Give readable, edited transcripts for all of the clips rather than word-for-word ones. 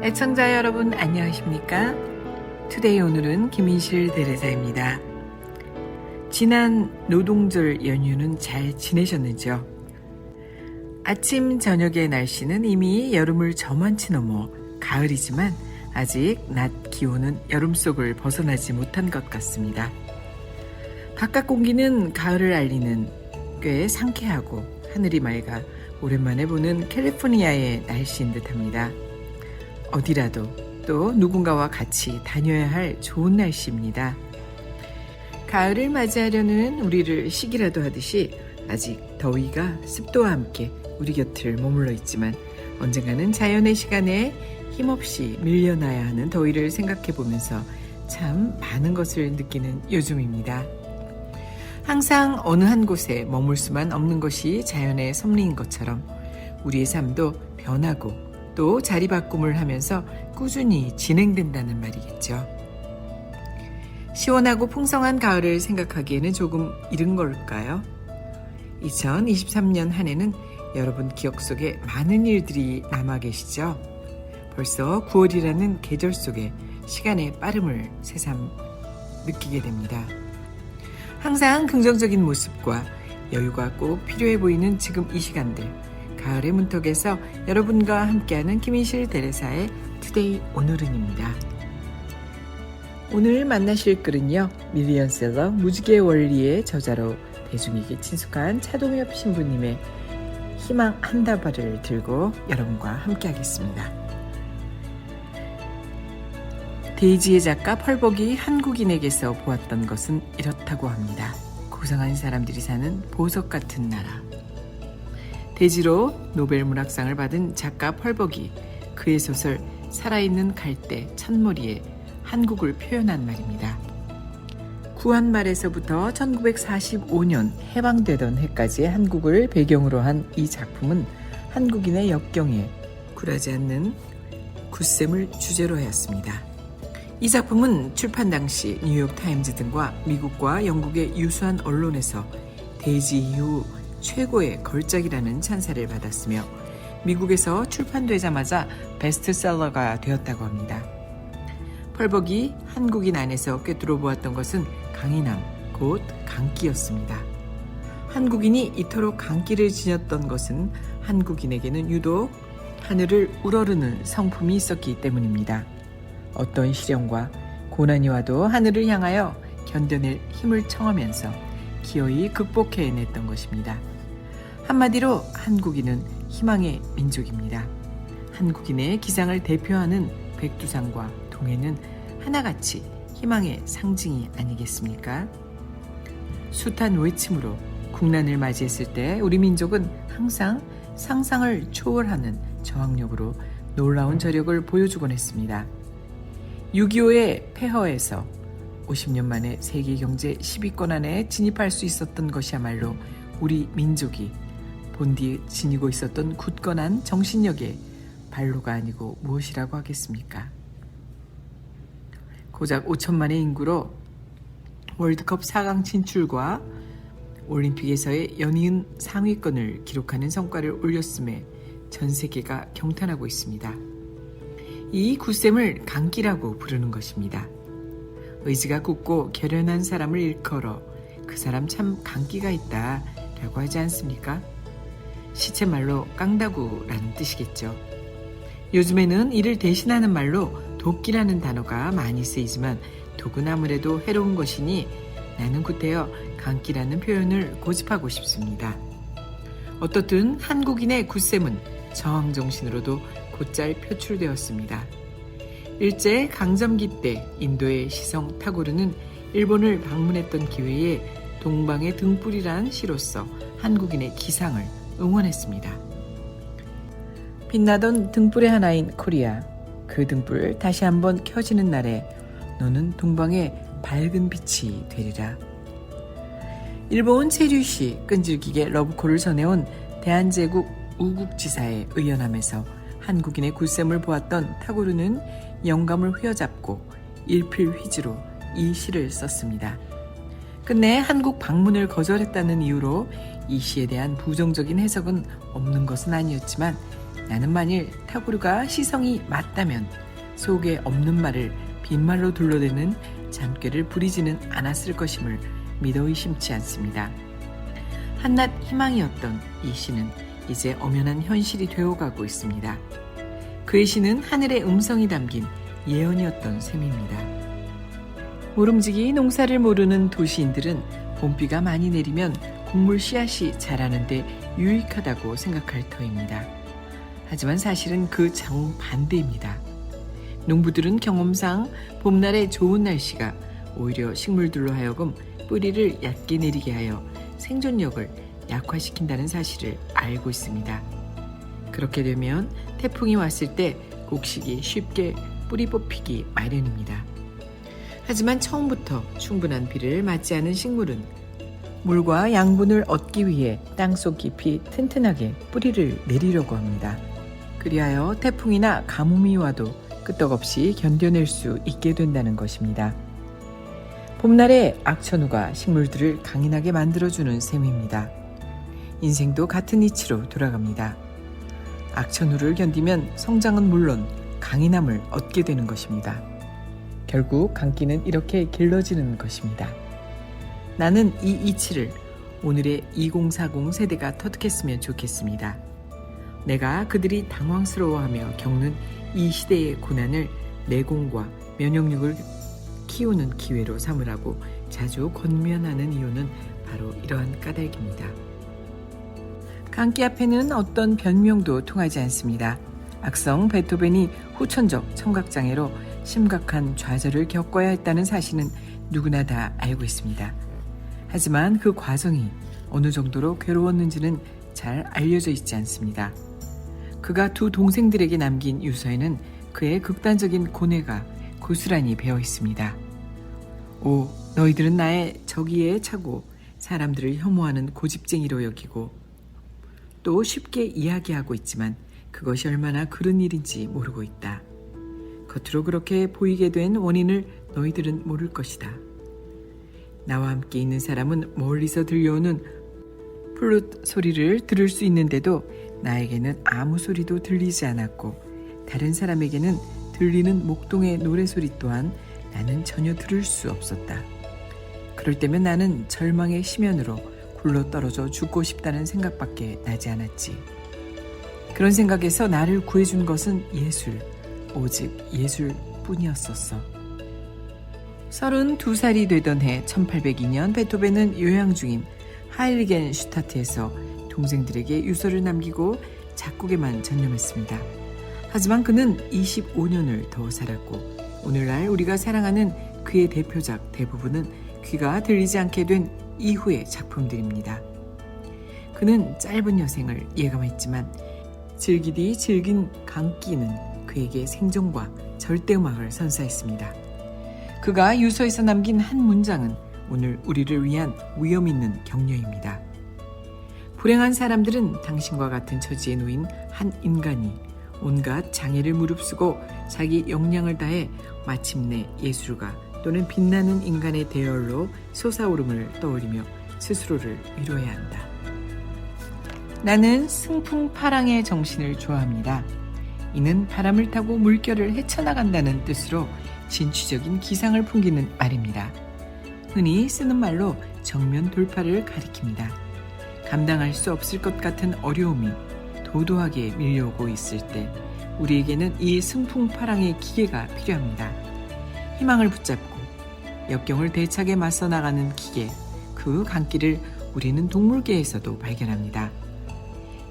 애청자 여러분 안녕하십니까? 투데이 오늘은 김인실 대레사입니다. 지난 노동절 연휴는 잘 지내셨는지요? 아침 저녁의 날씨는 이미 여름을 저만치 넘어 가을이지만 아직 낮 기온은 여름 속을 벗어나지 못한 것 같습니다. 바깥 공기는 가을을 알리는 꽤 상쾌하고 하늘이 맑아 오랜만에 보는 캘리포니아의 날씨인 듯합니다. 어디라도 또 누군가와 같이 다녀야 할 좋은 날씨입니다. 가을을 맞이하려는 우리를 시기라도 하듯이 아직 더위가 습도와 함께 우리 곁을 머물러 있지만 언젠가는 자연의 시간에 힘없이 밀려나야 하는 더위를 생각해 보면서 참 많은 것을 느끼는 요즘입니다. 항상 어느 한 곳에 머물 수만 없는 것이 자연의 섭리인 것처럼 우리의 삶도 변하고 또 자리바꿈을 하면서 꾸준히 진행된다는 말이겠죠. 시원하고 풍성한 가을을 생각하기에는 조금 이른 걸까요? 2023년 한 해는 여러분 기억 속에 많은 일들이 남아 계시죠? 벌써 9월이라는 계절 속에 시간의 빠름을 새삼 느끼게 됩니다. 항상 긍정적인 모습과 여유가 꼭 필요해 보이는 지금 이 시간들, 가을의 문턱에서 여러분과 함께하는 김인실 대레사의 투데이 오늘은입니다. 오늘 만나실 글은요, 밀리언셀러 무지개 원리의 저자로 대중에게 친숙한 차동엽 신부님의 희망 한 다발을 들고 여러분과 함께하겠습니다. 데이지의 작가 펄벅이 한국인에게서 보았던 것은 이렇다고 합니다. 고상한 사람들이 사는 보석 같은 나라. 대지로 노벨 문학상을 받은 작가 펄벅이, 그의 소설 살아있는 갈대 첫머리에 한국을 표현한 말입니다. 구한말에서부터 1945년 해방되던 해까지의 한국을 배경으로 한 이 작품은 한국인의 역경에 굴하지 않는 굳셈을 주제로 하였습니다. 이 작품은 출판 당시 뉴욕타임즈 등과 미국과 영국의 유수한 언론에서 데이지 이후 최고의 걸작이라는 찬사를 받았으며 미국에서 출판되자마자 베스트셀러가 되었다고 합니다. 펄벅이 한국인 안에서 꿰뚫어 보았던 것은 강인함, 곧 강기였습니다. 한국인이 이토록 강기를 지녔던 것은 한국인에게는 유독 하늘을 우러르는 성품이 있었기 때문입니다. 어떤 시련과 고난이 와도 하늘을 향하여 견뎌낼 힘을 청하면서 기어이 극복해냈던 것입니다. 한마디로 한국인은 희망의 민족입니다. 한국인의 기상을 대표하는 백두산과 동해는 하나같이 희망의 상징이 아니겠습니까? 숱한 외침으로 국난을 맞이했을 때 우리 민족은 항상 상상을 초월하는 저항력으로 놀라운 저력을 보여주곤 했습니다. 6.25의 폐허에서 50년 만에 세계 경제 10위권 안에 진입할 수 있었던 것이야말로 우리 민족이 본디 지니고 있었던 굳건한 정신력의 발로가 아니고 무엇이라고 하겠습니까? 고작 5천만의 인구로 월드컵 4강 진출과 올림픽에서의 연이은 상위권을 기록하는 성과를 올렸음에 전 세계가 경탄하고 있습니다. 이 굳셈을 강기라고 부르는 것입니다. 의지가 굳고 결연한 사람을 일컬어 그 사람 참 강기가 있다 라고 하지 않습니까? 시체말로 깡다구라는 뜻이겠죠. 요즘에는 이를 대신하는 말로 도끼라는 단어가 많이 쓰이지만 독은 아무래도 해로운 것이니 나는 구태여 강기라는 표현을 고집하고 싶습니다. 어떻든 한국인의 굳셈은 저항정신으로도 곧잘 표출되었습니다. 일제 강점기 때 인도의 시성 타고르는 일본을 방문했던 기회에 동방의 등불이란 시로서 한국인의 기상을 응원했습니다. 빛나던 등불의 하나인 코리아, 그 등불 다시 한번 켜지는 날에 너는 동방의 밝은 빛이 되리라. 일본 체류시 끈질기게 러브콜을 전해온 대한제국 우국지사의 의연함에서 한국인의 굳셈을 보았던 타고르는 영감을 휘어잡고 일필휘지로 이 시를 썼습니다. 끝내 한국 방문을 거절했다는 이유로 이 시에 대한 부정적인 해석은 없는 것은 아니었지만 나는 만일 타고르가 시성이 맞다면 속에 없는 말을 빈말로 둘러대는 잔꾀를 부리지는 않았을 것임을 믿어 의심치 않습니다. 한낱 희망이었던 이 시는 이제 엄연한 현실이 되어가고 있습니다. 그의 시는 하늘의 음성이 담긴 예언이었던 셈입니다. 모름지기 농사를 모르는 도시인들은 봄비가 많이 내리면 곡물 씨앗이 자라는데 유익하다고 생각할 터입니다. 하지만 사실은 그 정반대입니다. 농부들은 경험상 봄날의 좋은 날씨가 오히려 식물들로 하여금 뿌리를 얕게 내리게 하여 생존력을 약화시킨다는 사실을 알고 있습니다. 그렇게 되면 태풍이 왔을 때 곡식이 쉽게 뿌리 뽑히기 마련입니다. 하지만 처음부터 충분한 비를 맞지 않은 식물은 물과 양분을 얻기 위해 땅속 깊이 튼튼하게 뿌리를 내리려고 합니다. 그리하여 태풍이나 가뭄이 와도 끄떡없이 견뎌낼 수 있게 된다는 것입니다. 봄날의 악천후가 식물들을 강인하게 만들어주는 셈입니다. 인생도 같은 이치로 돌아갑니다. 악천후를 견디면 성장은 물론 강인함을 얻게 되는 것입니다. 결국 강기는 이렇게 길러지는 것입니다. 나는 이 이치를 오늘의 2040 세대가 터득했으면 좋겠습니다. 내가 그들이 당황스러워하며 겪는 이 시대의 고난을 내공과 면역력을 키우는 기회로 삼으라고 자주 권면하는 이유는 바로 이러한 까닭입니다. 강기 앞에는 어떤 변명도 통하지 않습니다. 악성 베토벤이 후천적 청각장애로 심각한 좌절을 겪어야 했다는 사실은 누구나 다 알고 있습니다. 하지만 그 과정이 어느 정도로 괴로웠는지는 잘 알려져 있지 않습니다. 그가 두 동생들에게 남긴 유서에는 그의 극단적인 고뇌가 고스란히 배어 있습니다. 오, 너희들은 나의 적의에 차고 사람들을 혐오하는 고집쟁이로 여기고 또 쉽게 이야기하고 있지만 그것이 얼마나 그런 일인지 모르고 있다. 겉으로 그렇게 보이게 된 원인을 너희들은 모를 것이다. 나와 함께 있는 사람은 멀리서 들려오는 플룻 소리를 들을 수 있는데도 나에게는 아무 소리도 들리지 않았고 다른 사람에게는 들리는 목동의 노래소리 또한 나는 전혀 들을 수 없었다. 그럴 때면 나는 절망의 심연으로 굴러떨어져 죽고 싶다는 생각밖에 나지 않았지. 그런 생각에서 나를 구해준 것은 예술, 오직 예술뿐이었었어. 32살이 되던 해 1802년 베토벤은 요양 중인 하일리겐슈타트에서 동생들에게 유서를 남기고 작곡에만 전념했습니다. 하지만 그는 25년을 더 살았고 오늘날 우리가 사랑하는 그의 대표작 대부분은 귀가 들리지 않게 된 이후의 작품들입니다. 그는 짧은 여생을 예감했지만 즐기디 즐긴 강기는 그에게 생존과 절대음악을 선사했습니다. 그가 유서에서 남긴 한 문장은 오늘 우리를 위한 위험 있는 격려입니다. 불행한 사람들은 당신과 같은 처지에 놓인 한 인간이 온갖 장애를 무릅쓰고 자기 역량을 다해 마침내 예술가 또는 빛나는 인간의 대열로 솟아오름을 떠올리며 스스로를 위로해야 한다. 나는 승풍파랑의 정신을 좋아합니다. 이는 바람을 타고 물결을 헤쳐나간다는 뜻으로 진취적인 기상을 풍기는 말입니다. 흔히 쓰는 말로 정면 돌파를 가리킵니다. 감당할 수 없을 것 같은 어려움이 도도하게 밀려오고 있을 때 우리에게는 이 승풍파랑의 기계가 필요합니다. 희망을 붙잡고 역경을 대차게 맞서 나가는 기계, 그 강기를 우리는 동물계에서도 발견합니다.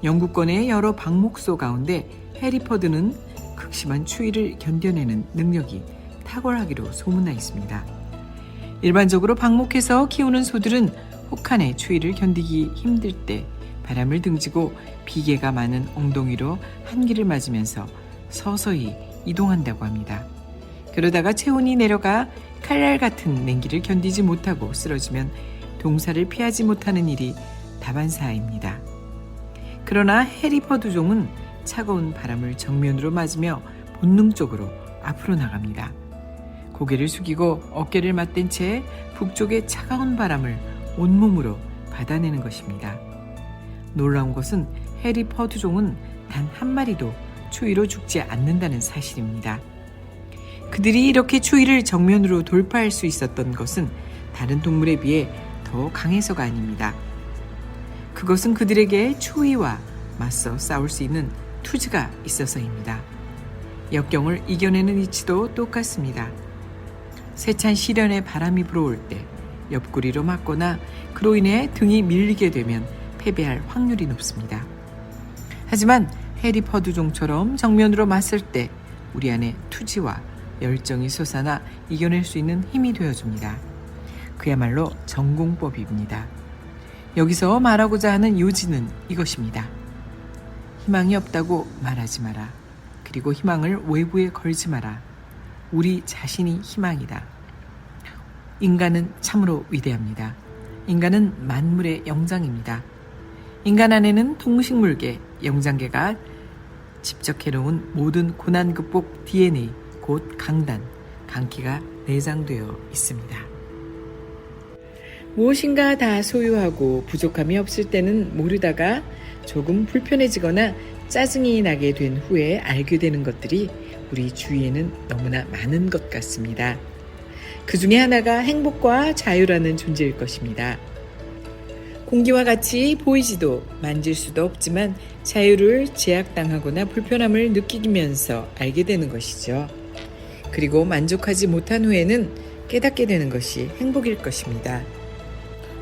영국권의 여러 방목소 가운데 해리퍼드는 극심한 추위를 견뎌내는 능력이 탁월하기로 소문나 있습니다. 일반적으로 방목해서 키우는 소들은 혹한의 추위를 견디기 힘들 때 바람을 등지고 비계가 많은 엉덩이로 한기를 맞으면서 서서히 이동한다고 합니다. 그러다가 체온이 내려가 칼날 같은 냉기를 견디지 못하고 쓰러지면 동사를 피하지 못하는 일이 다반사입니다. 그러나 해리퍼드종은 차가운 바람을 정면으로 맞으며 본능적으로 앞으로 나갑니다. 고개를 숙이고 어깨를 맞댄 채 북쪽의 차가운 바람을 온몸으로 받아내는 것입니다. 놀라운 것은 해리퍼드종은 단 한 마리도 추위로 죽지 않는다는 사실입니다. 그들이 이렇게 추위를 정면으로 돌파할 수 있었던 것은 다른 동물에 비해 더 강해서가 아닙니다. 그것은 그들에게 추위와 맞서 싸울 수 있는 투지가 있어서입니다. 역경을 이겨내는 이치도 똑같습니다. 세찬 시련의 바람이 불어올 때 옆구리로 맞거나 그로 인해 등이 밀리게 되면 패배할 확률이 높습니다. 하지만 해리 퍼두종처럼 정면으로 맞설 때 우리 안에 투지와 열정이 솟아나 이겨낼 수 있는 힘이 되어줍니다. 그야말로 전공법입니다. 여기서 말하고자 하는 요지는 이것입니다. 희망이 없다고 말하지 마라. 그리고 희망을 외부에 걸지 마라. 우리 자신이 희망이다. 인간은 참으로 위대합니다. 인간은 만물의 영장입니다. 인간 안에는 동식물계, 영장계가 직접 해놓은 모든 고난 극복 DNA, 곧 강단, 강기가 내장되어 있습니다. 무엇인가 다 소유하고 부족함이 없을 때는 모르다가 조금 불편해지거나 짜증이 나게 된 후에 알게 되는 것들이 우리 주위에는 너무나 많은 것 같습니다. 그 중에 하나가 행복과 자유라는 존재일 것입니다. 공기와 같이 보이지도 만질 수도 없지만 자유를 제약당하거나 불편함을 느끼면서 알게 되는 것이죠. 그리고 만족하지 못한 후에는 깨닫게 되는 것이 행복일 것입니다.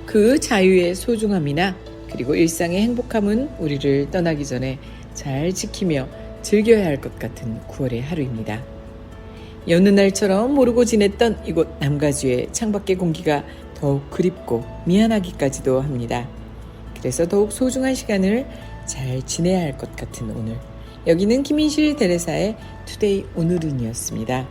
그 자유의 소중함이나 그리고 일상의 행복함은 우리를 떠나기 전에 잘 지키며 즐겨야 할 것 같은 9월의 하루입니다. 여느 날처럼 모르고 지냈던 이곳 남가주의 창밖의 공기가 더욱 그립고 미안하기까지도 합니다. 그래서 더욱 소중한 시간을 잘 지내야 할 것 같은 오늘. 여기는 김인실 대레사의 투데이 오늘은이었습니다.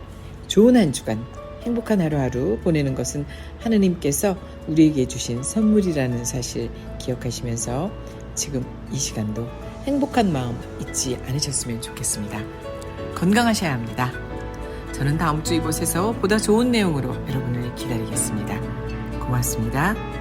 좋은 한 주간 행복한 하루하루 보내는 것은 하느님께서 우리에게 주신 선물이라는 사실 기억하시면서 지금 이 시간도 행복한 마음 잊지 않으셨으면 좋겠습니다. 건강하셔야 합니다. 저는 다음 주 이곳에서 보다 좋은 내용으로 여러분을 기다리겠습니다. 고맙습니다.